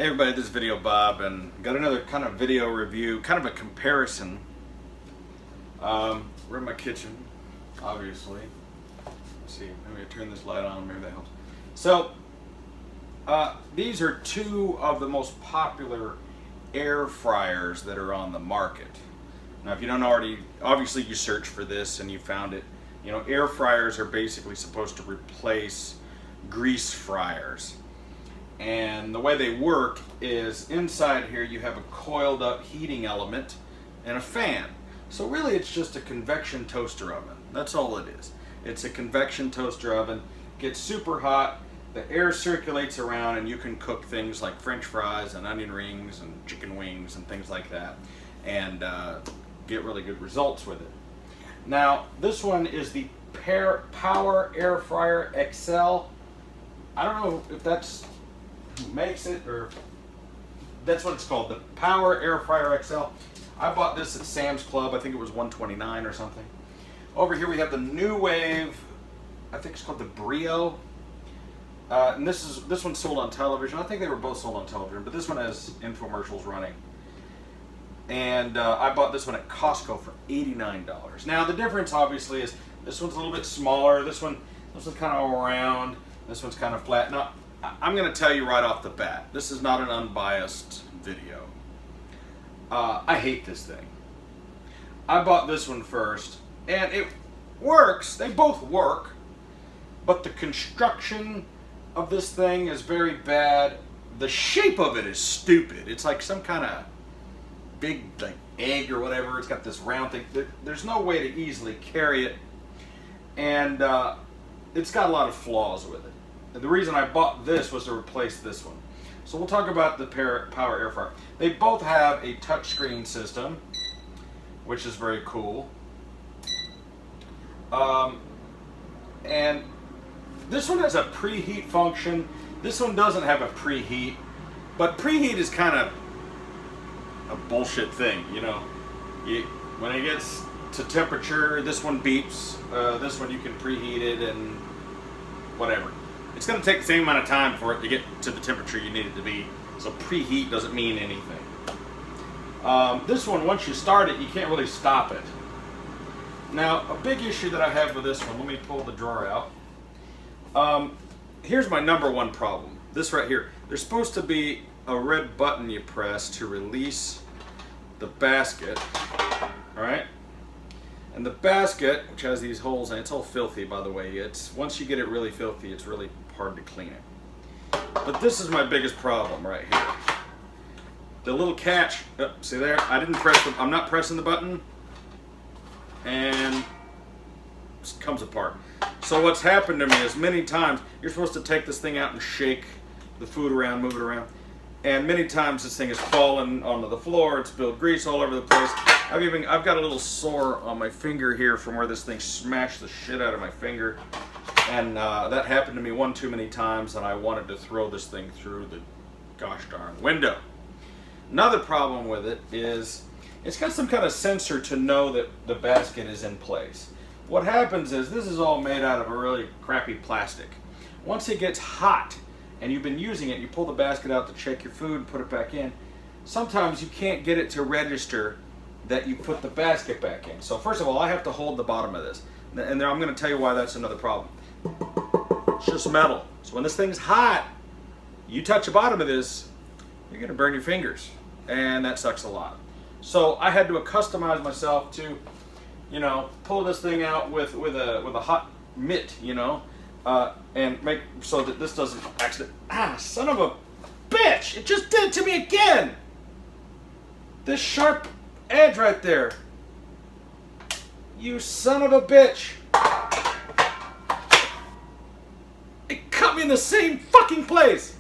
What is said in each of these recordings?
Hey everybody, this is Video Bob, and got another kind of video review, kind of a comparison. We're in my kitchen, obviously. Let's see, maybe I turn this light on, maybe that helps. So, these are two of the most popular air fryers that are on the market. Now, if you don't already, obviously you search for this and you found it. You know, air fryers are basically supposed to replace grease fryers. And the way they work is inside here you have a coiled up heating element and a fan. So really it's just a convection toaster oven. That's all it is. It's a convection toaster oven. Gets super hot, the air circulates around, and you can cook things like French fries and onion rings and chicken wings and things like that, and get really good results with it. Now this one is the Power Air Fryer XL. I don't know if that's who makes it, or that's what it's called, the Power Air Fryer XL. I bought this at Sam's Club. I think it was $129 or something. Over here we have the NUWAVE, I think it's called the Brio, and this one's sold on television. I think they were both sold on television, but this one has infomercials running. And I bought this one at Costco for $89. Now the difference obviously is this one's a little bit smaller. This one's kind of round. This one's kind of flat. Now I'm going to tell you right off the bat, this is not an unbiased video. I hate this thing. I bought this one first, and it works. They both work, but the construction of this thing is very bad. The shape of it is stupid. It's like some kind of big like egg or whatever. It's got this round thing. There's no way to easily carry it, and it's got a lot of flaws with it. And the reason I bought this was to replace this one. So we'll talk about the Power Air Fryer. They both have a touchscreen system, which is very cool. And this one has a preheat function. This one doesn't have a preheat, but preheat is kind of a bullshit thing, you know. When it gets to temperature, this one beeps. This one you can preheat it and whatever. It's going to take the same amount of time for it to get to the temperature you need it to be, so preheat doesn't mean anything. This one, once you start it, you can't really stop it. Now, a big issue that I have with this one, let me pull the drawer out. Here's my number one problem. This right here. There's supposed to be a red button you press to release the basket, alright? And the basket, which has these holes in it, it's all filthy, by the way. It's once you get it really filthy, it's really hard to clean it. But this is my biggest problem right here. The little catch, oh, see there? I'm not pressing the button, and it comes apart. So what's happened to me is many times, you're supposed to take this thing out and shake the food around, move it around. And many times this thing has fallen onto the floor, it's spilled grease all over the place. I've got a little sore on my finger here from where this thing smashed the shit out of my finger. And that happened to me one too many times, and I wanted to throw this thing through the gosh darn window. Another problem with it is it's got some kind of sensor to know that the basket is in place. What happens is this is all made out of a really crappy plastic. Once it gets hot and you've been using it, you pull the basket out to check your food, put it back in. Sometimes you can't get it to register that you put the basket back in. So first of all, I have to hold the bottom of this. And I'm going to tell you why that's another problem. It's just metal. So when this thing's hot, you touch the bottom of this, you're going to burn your fingers. And that sucks a lot. So I had to customize myself to, you know, pull this thing out with a hot mitt, you know, and make so that this doesn't accident. Ah, son of a bitch! It just did it to me again! This sharp edge right there. You son of a bitch! It cut me in the same fucking place!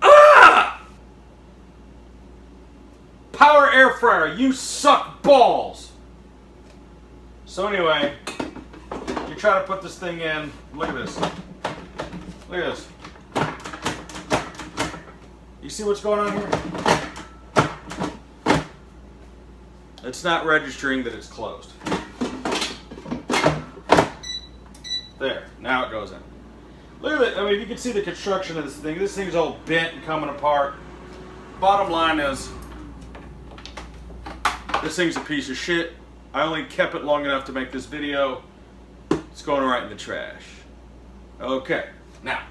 Ah! Power Air Fryer, you suck balls! So anyway, you try to put this thing in. Look at this. Look at this. You see what's going on here? It's not registering that it's closed. There, now it goes in. Look at it. I mean, you can see the construction of this thing. This thing's all bent and coming apart. Bottom line is, this thing's a piece of shit. I only kept it long enough to make this video. It's going right in the trash. Okay, now,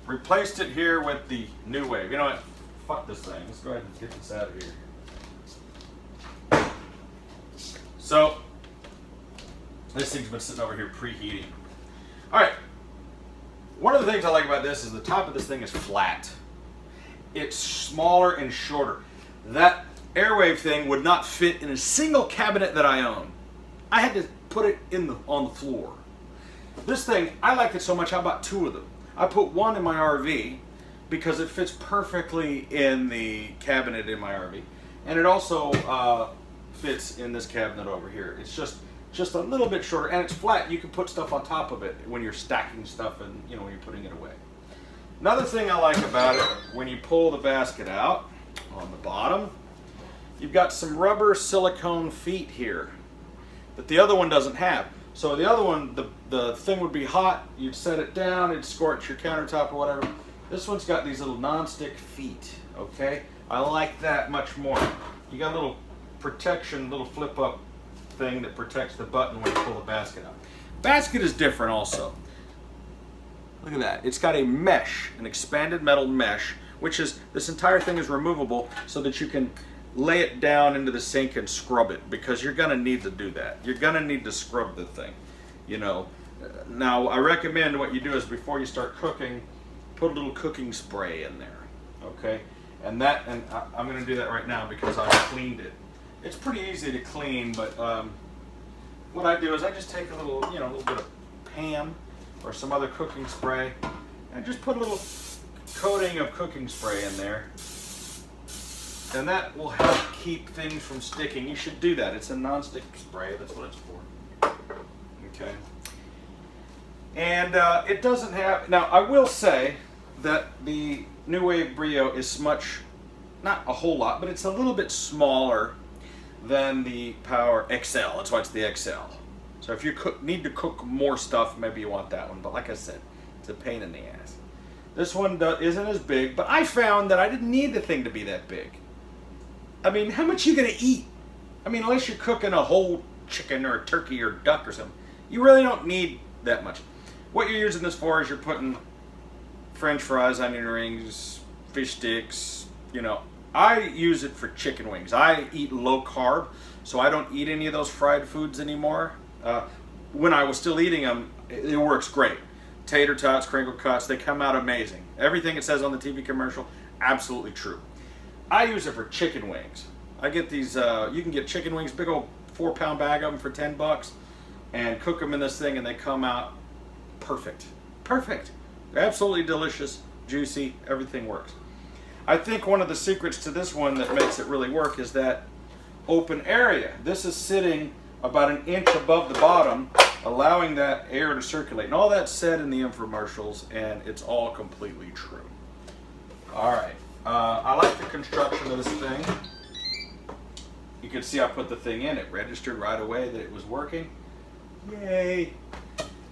replaced it here with the NUWAVE. You know what? Fuck this thing. Let's go ahead and get this out of here. So, this thing's been sitting over here preheating. Alright, one of the things I like about this is the top of this thing is flat. It's smaller and shorter. That Airwave thing would not fit in a single cabinet that I own. I had to put it on the floor. This thing, I liked it so much I bought 2 of them. I put one in my RV because it fits perfectly in the cabinet in my RV, and it also fits in this cabinet over here. It's just a little bit shorter, and it's flat. You can put stuff on top of it when you're stacking stuff and when you're putting it away. Another thing I like about it, when you pull the basket out on the bottom, you've got some rubber silicone feet here that the other one doesn't have. So the other one, the thing would be hot, you'd set it down, it'd scorch your countertop or whatever. This one's got these little non-stick feet, okay? I like that much more. You got a little protection, little flip up thing that protects the button when you pull the basket out. Basket is different also. Look at that. It's got a mesh, an expanded metal mesh, which is, this entire thing is removable so that you can lay it down into the sink and scrub it, because you're gonna need to do that. You're gonna need to scrub the thing, Now, I recommend what you do is before you start cooking, put a little cooking spray in there, okay? And I'm gonna do that right now because I cleaned it. It's pretty easy to clean, but what I do is I just take a little, a little bit of Pam or some other cooking spray, and just put a little coating of cooking spray in there. And that will help keep things from sticking. You should do that. It's a non-stick spray. That's what it's for. Okay. And it doesn't have... Now, I will say that the NUWAVE Brio is much, not a whole lot, but it's a little bit smaller than the Power XL. That's why it's the XL. So if you need to cook more stuff, maybe you want that one. But like I said, it's a pain in the ass. This one isn't as big, but I found that I didn't need the thing to be that big. I mean, how much are you going to eat? I mean, unless you're cooking a whole chicken or a turkey or duck or something, you really don't need that much. What you're using this for is you're putting French fries, onion rings, fish sticks, I use it for chicken wings. I eat low carb, so I don't eat any of those fried foods anymore. When I was still eating them, it works great. Tater tots, crinkle cuts, they come out amazing. Everything it says on the TV commercial, absolutely true. I use it for chicken wings. I get these, you can get chicken wings, big old 4-pound bag of them for $10, and cook them in this thing, and they come out perfect. Perfect. They're absolutely delicious, juicy, everything works. I think one of the secrets to this one that makes it really work is that open area. This is sitting about an inch above the bottom, allowing that air to circulate. And all that's said in the infomercials, and it's all completely true. All right. I like the construction of this thing. You can see I put the thing in. It registered right away that it was working. Yay.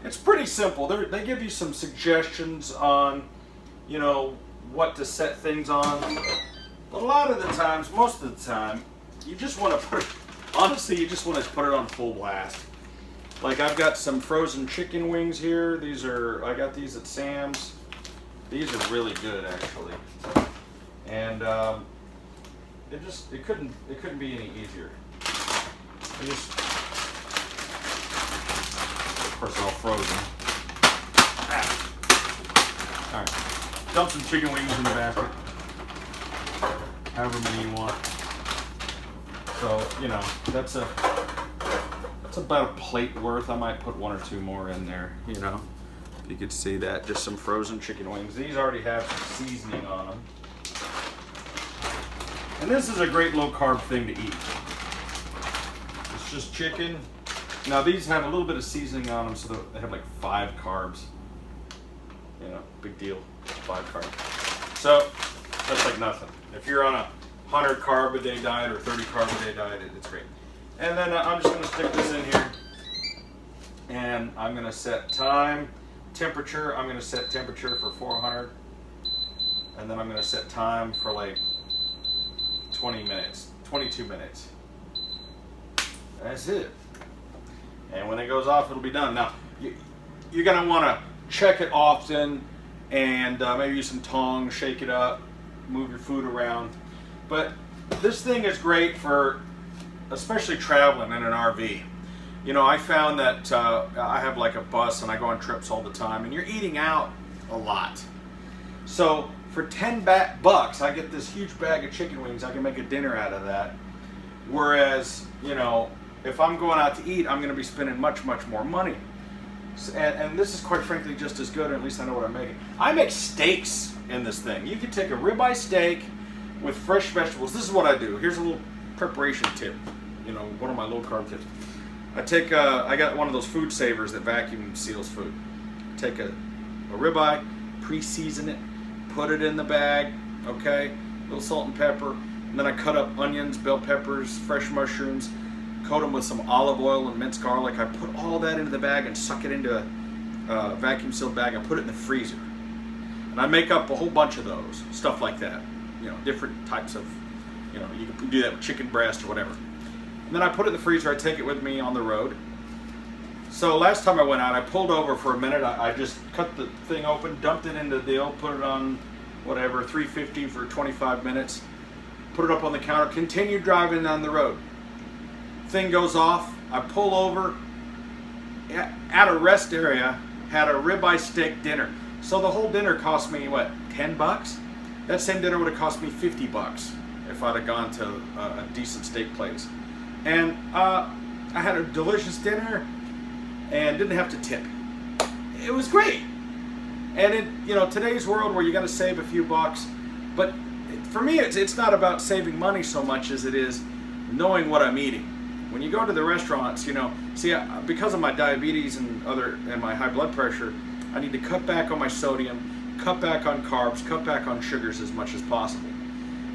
It's pretty simple. They give you some suggestions on, what to set things on. But a lot of the times, most of the time, you just want to put it, honestly, you just want to put it on full blast. Like I've got some frozen chicken wings here. I got these at Sam's. These are really good, actually. And it couldn't be any easier. Of course, they're all frozen. All right, dump some chicken wings in the basket, however many you want. So that's about a plate worth. I might put 1 or 2 more in there. If you could see that, just some frozen chicken wings. These already have some seasoning on them. And this is a great low-carb thing to eat. It's just chicken. Now these have a little bit of seasoning on them, so they have like 5 carbs. Big deal, 5 carbs. So that's like nothing. If you're on a 100 carb a day diet or 30 carb a day diet, it's great. And then I'm just going to stick this in here, and I'm going to set time temperature, I'm going to set temperature for 400. And then I'm going to set time for like 20 minutes, 22 minutes. That's it. And when it goes off, it'll be done. Now, you're going to want to check it often and maybe use some tongs, shake it up, move your food around. But this thing is great for especially traveling in an RV. You know, I found that I have like a bus and I go on trips all the time, and you're eating out a lot. So for 10 bucks, I get this huge bag of chicken wings. I can make a dinner out of that. Whereas, you know, if I'm going out to eat, I'm going to be spending much, much more money. And this is quite frankly just as good, or at least I know what I'm making. I make steaks in this thing. You can take a ribeye steak with fresh vegetables. This is what I do. Here's a little preparation tip. You know, one of my low carb tips. I got one of those food savers that vacuum seals food. Take a ribeye, pre-season it, put it in the bag, okay, a little salt and pepper, and then I cut up onions, bell peppers, fresh mushrooms, coat them with some olive oil and minced garlic. I put all that into the bag and suck it into a vacuum sealed bag and put it in the freezer. And I make up a whole bunch of those, stuff like that. You know, different types of, you know, you can do that with chicken breast or whatever. And then I put it in the freezer. I take it with me on the road. So last time I went out, I pulled over for a minute. I just cut the thing open, dumped it into the deal, put it on whatever, 350 for 25 minutes, put it up on the counter, continued driving down the road. Thing goes off, I pull over, at a rest area, had a ribeye steak dinner. So the whole dinner cost me, what, 10 bucks? That same dinner would have cost me 50 bucks if I'd have gone to a decent steak place. And I had a delicious dinner and didn't have to tip. It was great. And in, you know, today's world where you got to save a few bucks, but for me it's not about saving money so much as it is knowing what I'm eating. When you go to the restaurants, you know, see, because of my diabetes and my high blood pressure, I need to cut back on my sodium, cut back on carbs, cut back on sugars as much as possible.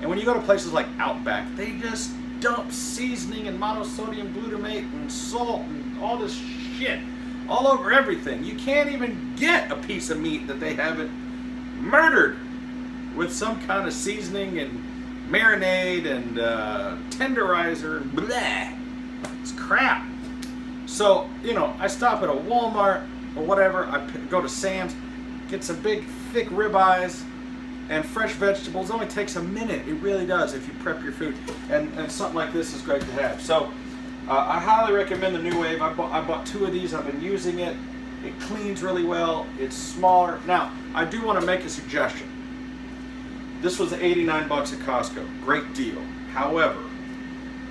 And when you go to places like Outback, they just dump seasoning and monosodium glutamate and salt and all this shit all over everything. You can't even get a piece of meat that they haven't murdered with some kind of seasoning and marinade and tenderizer and blah. It's crap. So, you know, I stop at a Walmart or whatever. I go to Sam's, get some big, thick ribeyes and fresh vegetables. It only takes a minute. It really does if you prep your food. And something like this is great to have. So I highly recommend the NUWAVE. I bought 2 of these. I've been using it. It cleans really well. It's smaller. Now, I do want to make a suggestion. This was 89 bucks at Costco. Great deal. However,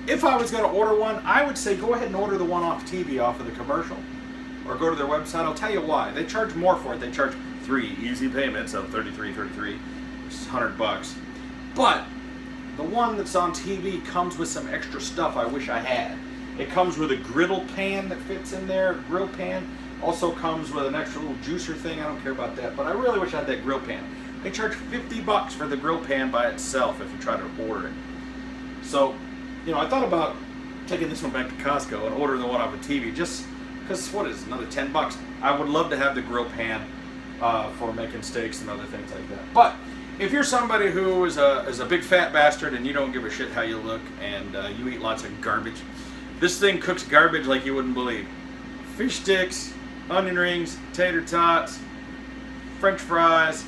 if I was going to order one, I would say go ahead and order the one off TV, off of the commercial. Or go to their website. I'll tell you why. They charge more for it. They charge 3 easy payments of $33, which is 100 bucks. But the one that's on TV comes with some extra stuff I wish I had. It comes with a griddle pan that fits in there, grill pan. Also comes with an extra little juicer thing. I don't care about that, but I really wish I had that grill pan. They charge 50 bucks for the grill pan by itself if you try to order it. So, you know, I thought about taking this one back to Costco and ordering the one off of TV just because, what is it, another 10 bucks. I would love to have the grill pan for making steaks and other things like that. But if you're somebody who is a big fat bastard and you don't give a shit how you look and you eat lots of garbage, this thing cooks garbage like you wouldn't believe. Fish sticks, onion rings, tater tots, French fries,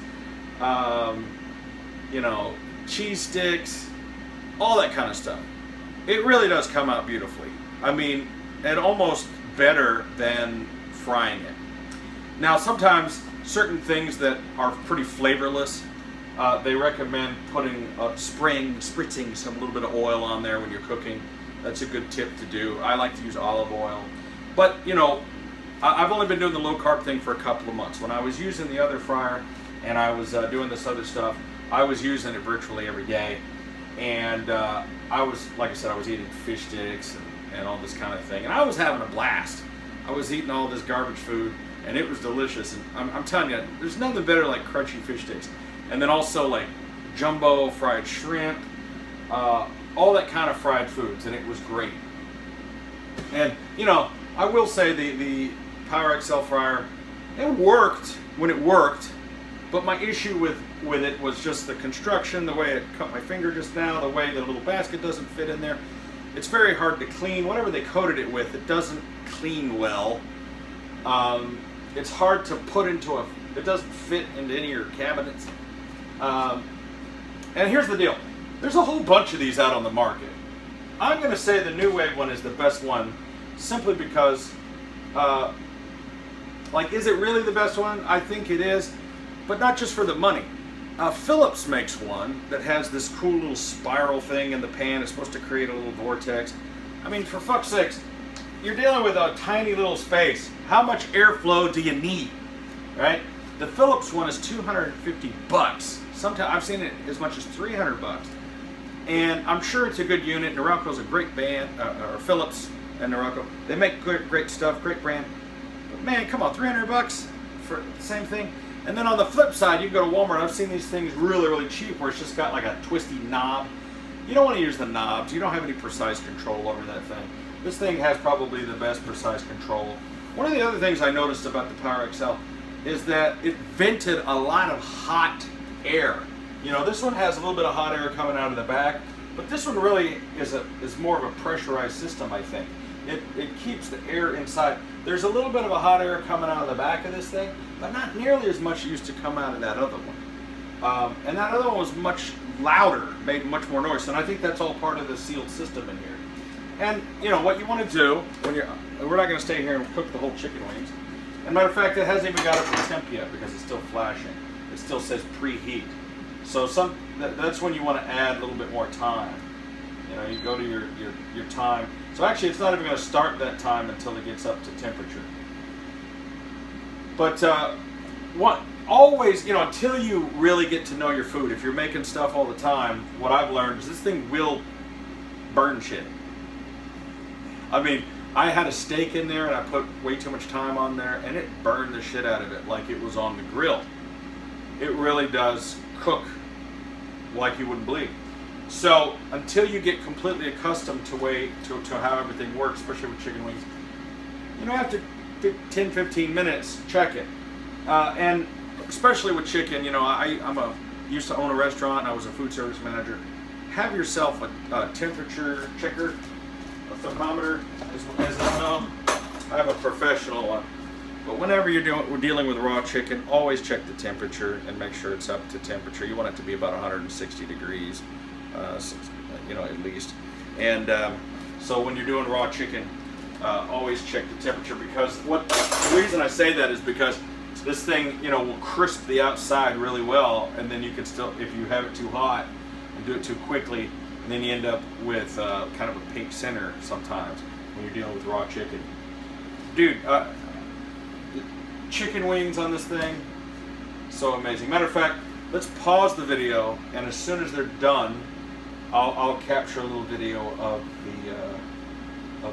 you know, cheese sticks, all that kind of stuff. It really does come out beautifully. I mean, and almost better than frying it. Now, sometimes certain things that are pretty flavorless, they recommend putting spritzing some little bit of oil on there when you're cooking. That's a good tip to do. I like to use olive oil. But, you know, I've only been doing the low carb thing for a couple of months. When I was using the other fryer and I was doing this other stuff, I was using it virtually every day. And I was, like I said, I was eating fish sticks and all this kind of thing. And I was having a blast. I was eating all this garbage food, and it was delicious. And I'm telling you, there's nothing better like crunchy fish sticks. And then also like jumbo fried shrimp, all that kind of fried foods, and it was great. And, you know, I will say the Power XL fryer It worked when it worked, but my issue with it was just the construction, the way it cut my finger just now, the way the little basket doesn't fit in there. It's very hard to clean. Whatever they coated it with, it doesn't clean well. It's hard to put into it doesn't fit into any of your cabinets. And here's the deal. There's a whole bunch of these out on the market. I'm going to say the NUWAVE one is the best one, simply because, like, is it really the best one? I think it is, but not just for the money. Philips makes one that has this cool little spiral thing in the pan. It's supposed to create a little vortex. I mean, for fuck's sakes, you're dealing with a tiny little space. How much airflow do you need, right? The Philips one is $250. Sometimes I've seen it as much as $300. And I'm sure it's a good unit. Norelco's a great band, or Philips and Norelco. They make great stuff, great brand. But man, come on, $300 for the same thing? And then on the flip side, you go to Walmart. I've seen these things really, really cheap where it's just got like a twisty knob. You don't want to use the knobs. You don't have any precise control over that thing. This thing has probably the best precise control. One of the other things I noticed about the Power XL is that it vented a lot of hot air. You know, this one has a little bit of hot air coming out of the back, but this one really is more of a pressurized system, I think. It keeps the air inside. There's a little bit of a hot air coming out of the back of this thing, but not nearly as much used to come out of that other one. And that other one was much louder, made much more noise, and I think that's all part of the sealed system in here. And you know what you want to do when we're not going to stay here and cook the whole chicken wings. And matter of fact, it hasn't even got up to temp yet because it's still flashing. It still says preheat. So that's when you want to add a little bit more time. You know, you go to your time. So actually, it's not even going to start that time until it gets up to temperature. But always, you know, until you really get to know your food, if you're making stuff all the time, what I've learned is this thing will burn shit. I mean, I had a steak in there and I put way too much time on there and it burned the shit out of it like it was on the grill. It really does cook like you wouldn't believe. So until you get completely accustomed to how everything works, especially with chicken wings, you know, after 10-15 minutes, check it. And especially with chicken, you know, I used to own a restaurant and I was a food service manager. Have yourself a temperature checker, a thermometer, as I know. I have a professional one. But whenever we're dealing with raw chicken, always check the temperature and make sure it's up to temperature. You want it to be about 160 degrees, you know, at least. And so when you're doing raw chicken, always check the temperature, because the reason I say that is because this thing, you know, will crisp the outside really well, and then you can still, if you have it too hot and do it too quickly, and then you end up with kind of a pink center sometimes when you're dealing with raw chicken. Dude, chicken wings on this thing, so amazing. Matter of fact, let's pause the video, and as soon as they're done, I'll capture a little video of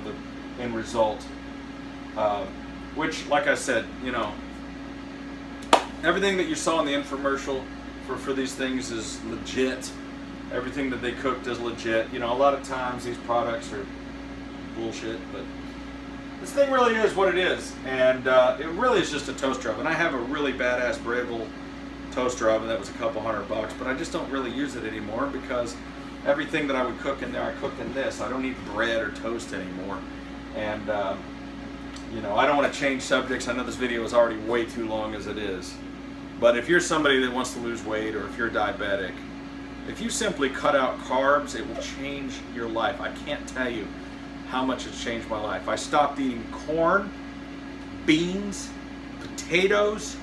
the end result. Which, like I said, you know, everything that you saw in the infomercial for these things is legit. Everything that they cooked is legit. You know, a lot of times these products are bullshit, but this thing really is what it is. And it really is just a toaster oven. I have a really badass Breville toaster oven that was a couple $100, but I just don't really use it anymore because everything that I would cook in there, I cook in this. I don't eat bread or toast anymore. And, you know, I don't want to change subjects. I know this video is already way too long as it is. But if you're somebody that wants to lose weight, or if you're diabetic, if you simply cut out carbs, it will change your life. I can't tell you how much it's changed my life. I stopped eating corn, beans, potatoes,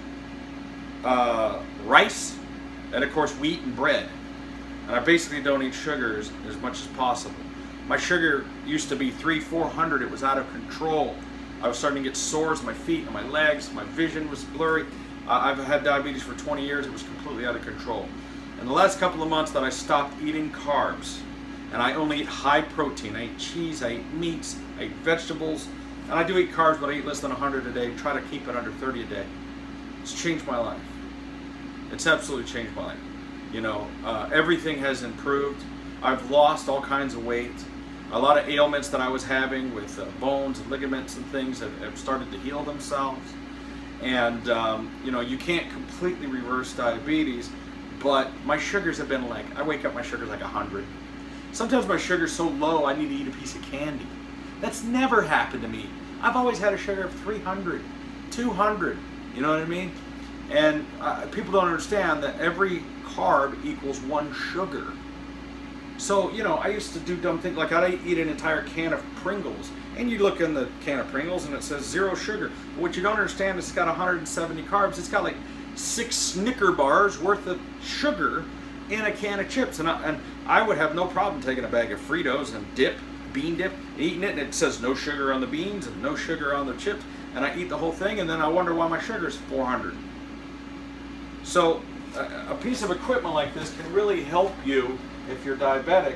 rice, and of course wheat and bread. And I basically don't eat sugars as much as possible. My sugar used to be 300-400. It was out of control. I was starting to get sores in my feet and my legs. My vision was blurry. I've had diabetes for 20 years. It was completely out of control. In the last couple of months that I stopped eating carbs, and I only eat high protein. I eat cheese, I eat meats, I eat vegetables, and I do eat carbs, but I eat less than 100 a day. Try to keep it under 30 a day. It's changed my life. It's absolutely changed my life. You know, everything has improved. I've lost all kinds of weight. A lot of ailments that I was having with bones and ligaments and things have started to heal themselves. And you know, you can't completely reverse diabetes, but my sugars have been like, I wake up, my sugar's like 100. Sometimes my sugar's so low I need to eat a piece of candy. That's never happened to me. I've always had a sugar of 300, 200, you know what I mean? And people don't understand that every carb equals one sugar. So, you know, I used to do dumb things, like I'd eat an entire can of Pringles, and you look in the can of Pringles and it says 0 sugar. But what you don't understand is it's got 170 carbs. It's got like 6 Snicker bars worth of sugar in a can of chips. And I would have no problem taking a bag of Fritos and bean dip, eating it, and it says no sugar on the beans and no sugar on the chips. And I eat the whole thing, and then I wonder why my sugar is 400. So a piece of equipment like this can really help you if you're diabetic,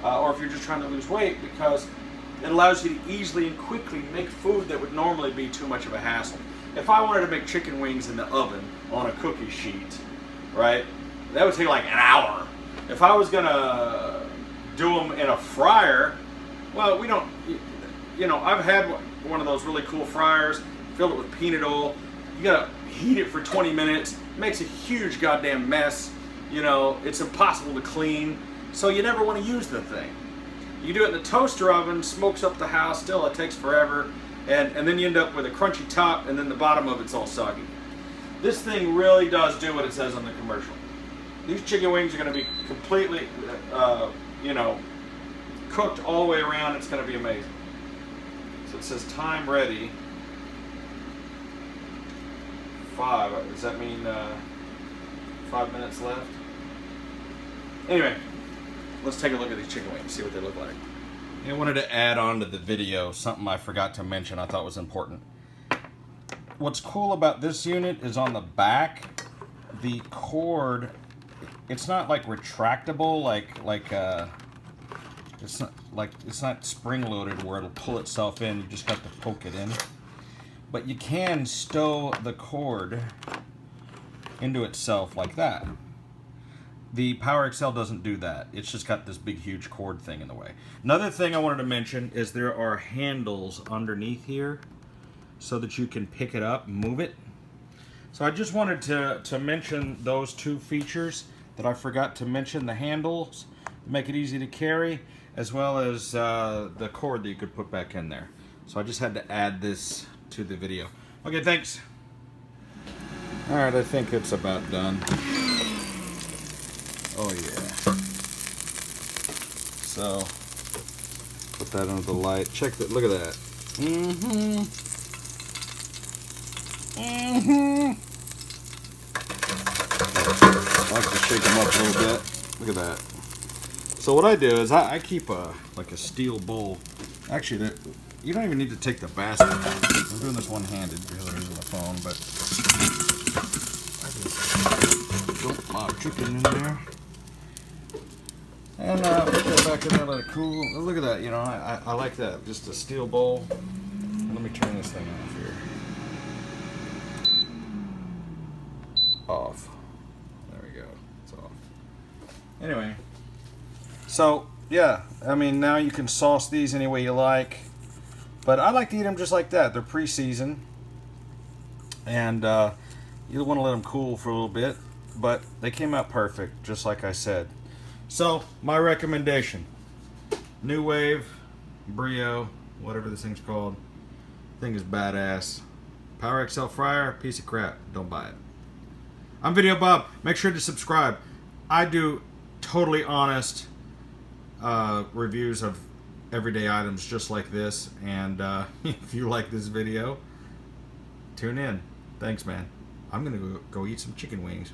or if you're just trying to lose weight, because it allows you to easily and quickly make food that would normally be too much of a hassle. If I wanted to make chicken wings in the oven on a cookie sheet, right, that would take like an hour. If I was gonna do them in a fryer, well, we don't, you know, I've had one of those really cool fryers, filled it with peanut oil. You gotta heat it for 20 minutes. It makes a huge goddamn mess. You know, it's impossible to clean, so you never want to use the thing. You do it in the toaster oven, smokes up the house, still it takes forever, and then you end up with a crunchy top, and then the bottom of it's all soggy. This thing really does do what it says on the commercial. These chicken wings are going to be completely, you know, cooked all the way around. It's going to be amazing. So it says time ready. 5. Does that mean 5 minutes left? Anyway, let's take a look at these chicken wings, see what they look like. I wanted to add on to the video something I forgot to mention I thought was important. What's cool about this unit is on the back, the cord, it's not like retractable, it's not spring loaded where it'll pull itself in. You just got to poke it in. But you can stow the cord into itself like that. The Power XL doesn't do that. It's just got this big, huge cord thing in the way. Another thing I wanted to mention is there are handles underneath here so that you can pick it up and move it. So I just wanted to mention those two features that I forgot to mention. The handles make it easy to carry, as well as the cord that you could put back in there. So I just had to add this to the video. Okay, thanks. Alright, I think it's about done. Oh yeah. So, put that under the light. Check that, look at that. I like to shake them up a little bit. Look at that. So what I do is I keep like a steel bowl. Actually, you don't even need to take the basket out. I'm doing this one-handed because I'm using the phone, but I just dump my chicken in there. And put that back in there, let it cool. Look at that, you know, I like that. Just a steel bowl. Let me turn this thing off here. Off. There we go. It's off. Anyway. So, yeah. I mean, now you can sauce these any way you like. But I like to eat them just like that. They're pre-seasoned. And you want to let them cool for a little bit. But they came out perfect, just like I said. So, my recommendation, NUWAVE BRIO, whatever this thing's called. Thing is badass. Power XL fryer, piece of crap. Don't buy it. I'm Video Bob. Make sure to subscribe. I do totally honest reviews of everyday items just like this. And if you like this video, tune in. Thanks, man. I'm going to go eat some chicken wings.